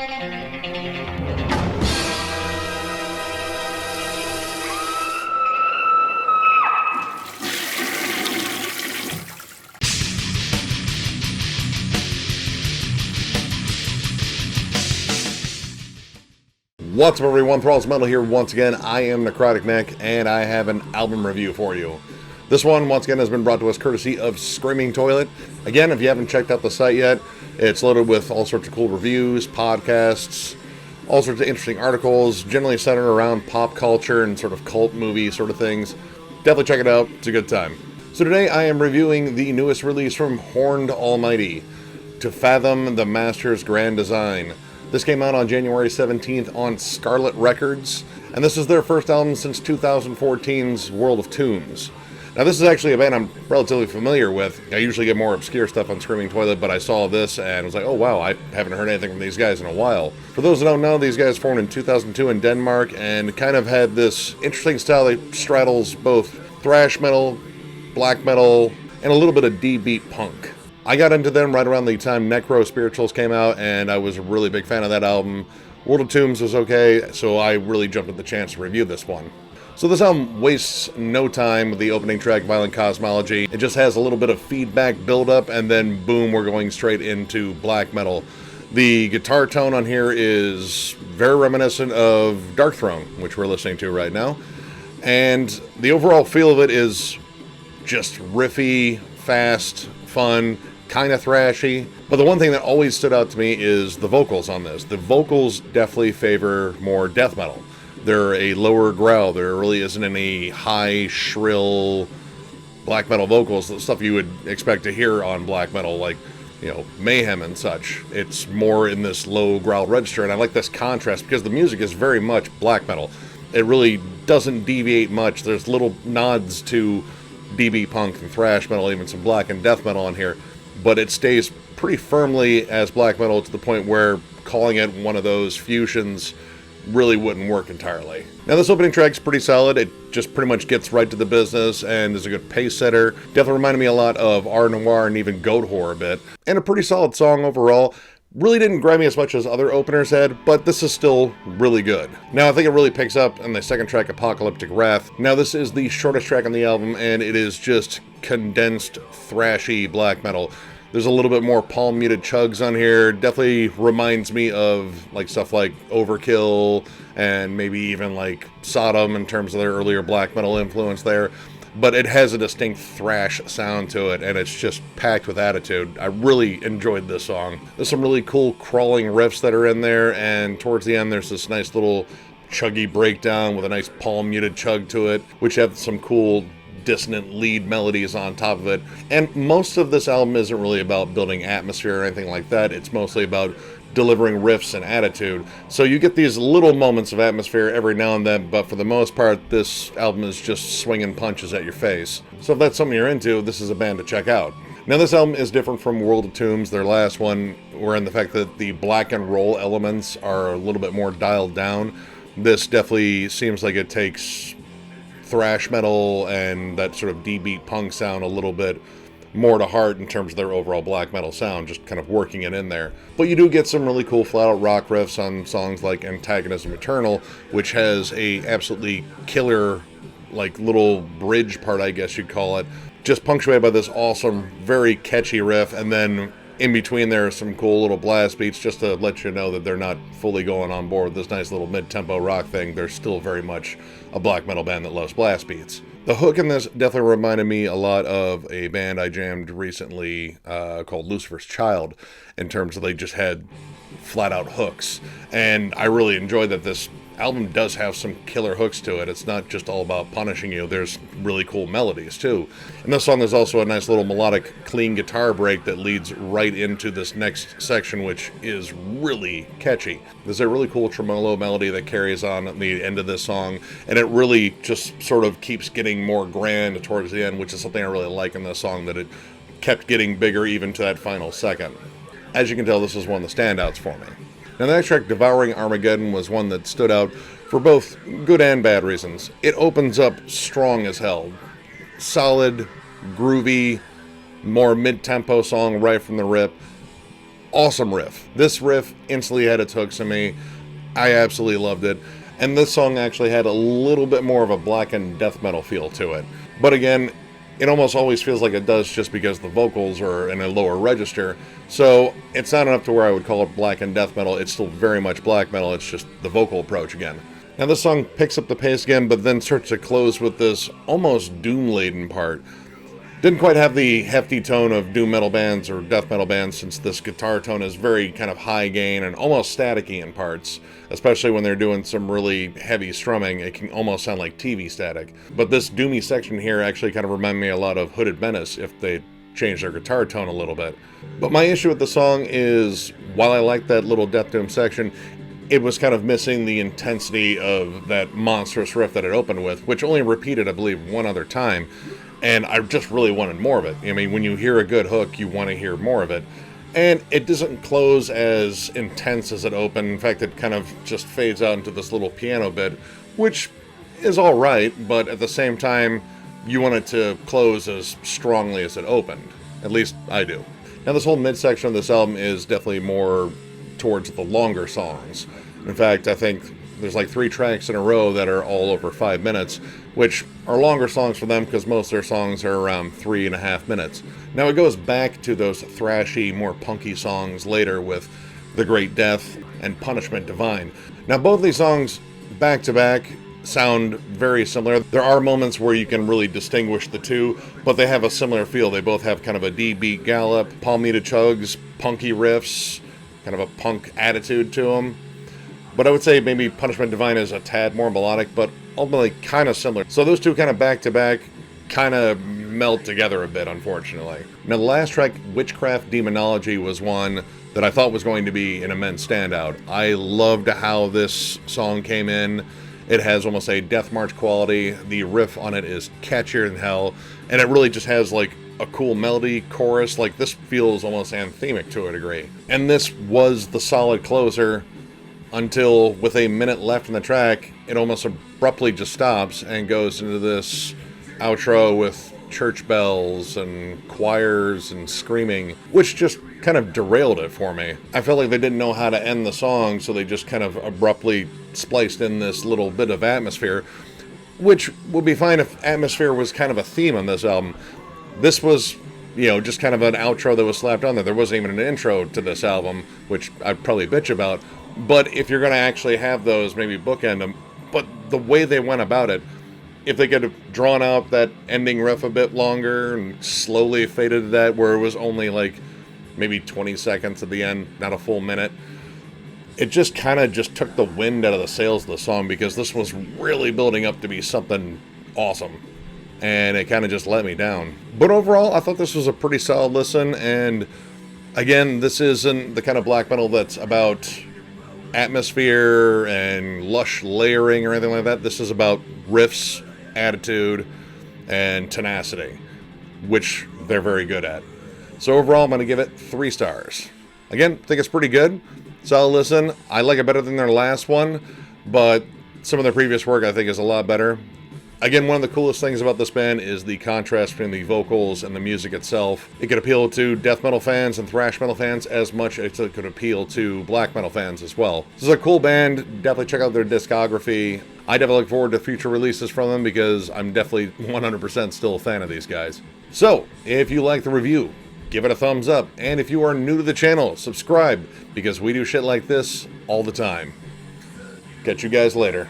What's up, everyone? Thralls Metal here once again. I am Necrotic Neck, and I have an album review for you. This one, once again, has been brought to us courtesy of Screaming Toilet. Again, if you haven't checked out the site yet, it's loaded with all sorts of cool reviews, podcasts, all sorts of interesting articles, generally centered around pop culture and sort of cult movie sort of things. Definitely check it out. It's a good time. So today I am reviewing the newest release from Horned Almighty, To Fathom the Master's Grand Design. This came out on January 17th on Scarlet Records, and this is their first album since 2014's World of Tombs. Now, this is actually a band I'm relatively familiar with. I usually get more obscure stuff on Screaming Toilet, but I saw this and was like, oh wow, I haven't heard anything from these guys in a while. For those that don't know, these guys formed in 2002 in Denmark and kind of had this interesting style that straddles both thrash metal, black metal, and a little bit of D-beat punk. I got into them right around the time Necro Spirituals came out, and I was a really big fan of that album. World of Tombs was okay, so I really jumped at the chance to review this one. So this album wastes no time with the opening track, Violent Cosmology. It just has a little bit of feedback build-up, and then boom, we're going straight into black metal. The guitar tone on here is very reminiscent of Darkthrone, which we're listening to right now. And the overall feel of it is just riffy, fast, fun, kind of thrashy. But the one thing that always stood out to me is the vocals on this. The vocals definitely favor more death metal. They're a lower growl. There really isn't any high, shrill black metal vocals, the stuff you would expect to hear on black metal, like, you know, Mayhem and such. It's more in this low growl register, and I like this contrast because the music is very much black metal. It really doesn't deviate much. There's little nods to DB punk and thrash metal, even some black and death metal on here, but it stays pretty firmly as black metal to the point where calling it one of those fusions really wouldn't work entirely. Now, this opening track's pretty solid. It just pretty much gets right to the business and is a good pace setter. Definitely reminded me a lot of R Noir and even Goat Whore a bit, and a pretty solid song overall. Really didn't grab me as much as other openers had, but this is still really good. Now, I think it really picks up in the second track, Apocalyptic Wrath. Now, this is the shortest track on the album, and it is just condensed, thrashy black metal. There's a little bit more palm-muted chugs on here. Definitely reminds me of like stuff like Overkill and maybe even like Sodom in terms of their earlier black metal influence there. But it has a distinct thrash sound to it, and it's just packed with attitude. I really enjoyed this song. There's some really cool crawling riffs that are in there, and towards the end there's this nice little chuggy breakdown with a nice palm-muted chug to it, which have some cool dissonant lead melodies on top of it. And most of this album isn't really about building atmosphere or anything like that. It's mostly about delivering riffs and attitude. So you get these little moments of atmosphere every now and then, but for the most part, this album is just swinging punches at your face. So if that's something you're into, this is a band to check out. Now, this album is different from World of Tombs, their last one, wherein the fact that the black and roll elements are a little bit more dialed down. This definitely seems like it takes thrash metal and that sort of D-beat punk sound a little bit more to heart in terms of their overall black metal sound, just kind of working it in there. But you do get some really cool flat-out rock riffs on songs like Antagonism Eternal, which has a absolutely killer, like, little bridge part, I guess you'd call it, just punctuated by this awesome, very catchy riff, and then in between there are some cool little blast beats just to let you know that they're not fully going on board with this nice little mid-tempo rock thing. They're still very much a black metal band that loves blast beats. The hook in this definitely reminded me a lot of a band I jammed recently called Lucifer's Child, in terms of they just had flat-out hooks. And I really enjoyed that this album does have some killer hooks to it. It's not just all about punishing you. There's really cool melodies too. In this song there's also a nice little melodic clean guitar break that leads right into this next section, which is really catchy. There's a really cool tremolo melody that carries on at the end of this song, and it really just sort of keeps getting more grand towards the end, which is something I really like in this song, that it kept getting bigger even to that final second. As you can tell, this is one of the standouts for me. Now, the next track, Devouring Armageddon, was one that stood out for both good and bad reasons. It opens up strong as hell. Solid, groovy, more mid-tempo song right from the rip. awesome riff. This riff instantly had its hooks in me. I absolutely loved it. And this song actually had a little bit more of a blackened death metal feel to it. But again, it almost always feels like it does just because the vocals are in a lower register. So it's not enough to where I would call it blackened death metal. It's still very much black metal. It's just the vocal approach again. Now this song picks up the pace again, but then starts to close with this almost doom-laden part. Didn't quite have the hefty tone of doom metal bands or death metal bands, since this guitar tone is very kind of high gain and almost staticky in parts, especially when they're doing some really heavy strumming. It can almost sound like TV static. But this doomy section here actually kind of reminded me a lot of Hooded Menace if they changed their guitar tone a little bit. But my issue with the song is, while I like that little death doom section, it was kind of missing the intensity of that monstrous riff that it opened with, which only repeated, I believe, one other time. And I just really wanted more of it. I mean, when you hear a good hook, you want to hear more of it. And it doesn't close as intense as it opened. In fact, it kind of just fades out into this little piano bit, which is all right, but at the same time, you want it to close as strongly as it opened. At least I do. Now, this whole midsection of this album is definitely more towards the longer songs. In fact, I think there's like 3 tracks in a row that are all over 5 minutes, which are longer songs for them because most of their songs are around 3.5 minutes. Now it goes back to those thrashy, more punky songs later with The Great Death and Punishment Divine. Now both these songs back to back sound very similar. There are moments where you can really distinguish the two, but they have a similar feel. They both have kind of a D-beat gallop, palmita chugs, punky riffs, kind of a punk attitude to them. But I would say maybe Punishment Divine is a tad more melodic, but ultimately kind of similar. So those two kind of back-to-back kind of meld together a bit, unfortunately. Now the last track, Witchcraft Demonology, was one that I thought was going to be an immense standout. I loved how this song came in. It has almost a Death March quality. The riff on it is catchier than hell, and it really just has like a cool melody, chorus. Like, this feels almost anthemic to a degree. And this was the solid closer until, with a minute left in the track, it almost abruptly just stops and goes into this outro with church bells and choirs and screaming, which just kind of derailed it for me. I felt like they didn't know how to end the song, so they just kind of abruptly spliced in this little bit of atmosphere, which would be fine if atmosphere was kind of a theme on this album. This was, just kind of an outro that was slapped on there. There wasn't even an intro to this album, which I'd probably bitch about. But if you're going to actually have those, maybe bookend them. But the way they went about it, if they could have drawn out that ending riff a bit longer and slowly faded to that, where it was only like maybe 20 seconds at the end, not a full minute, it just kind of just took the wind out of the sails of the song, because this was really building up to be something awesome. And it kind of just let me down. But overall, I thought this was a pretty solid listen. And again, this isn't the kind of black metal that's about atmosphere and lush layering or anything like that. This is about riffs, attitude, and tenacity, which they're very good at. So overall, I'm going to give it 3 stars. Again, I think it's pretty good. Solid listen. I like it better than their last one, but some of their previous work I think is a lot better. Again, one of the coolest things about this band is the contrast between the vocals and the music itself. It could appeal to death metal fans and thrash metal fans as much as it could appeal to black metal fans as well. This is a cool band. Definitely check out their discography. I definitely look forward to future releases from them, because I'm definitely 100% still a fan of these guys. So, if you like the review, give it a thumbs up. And if you are new to the channel, subscribe, because we do shit like this all the time. Catch you guys later.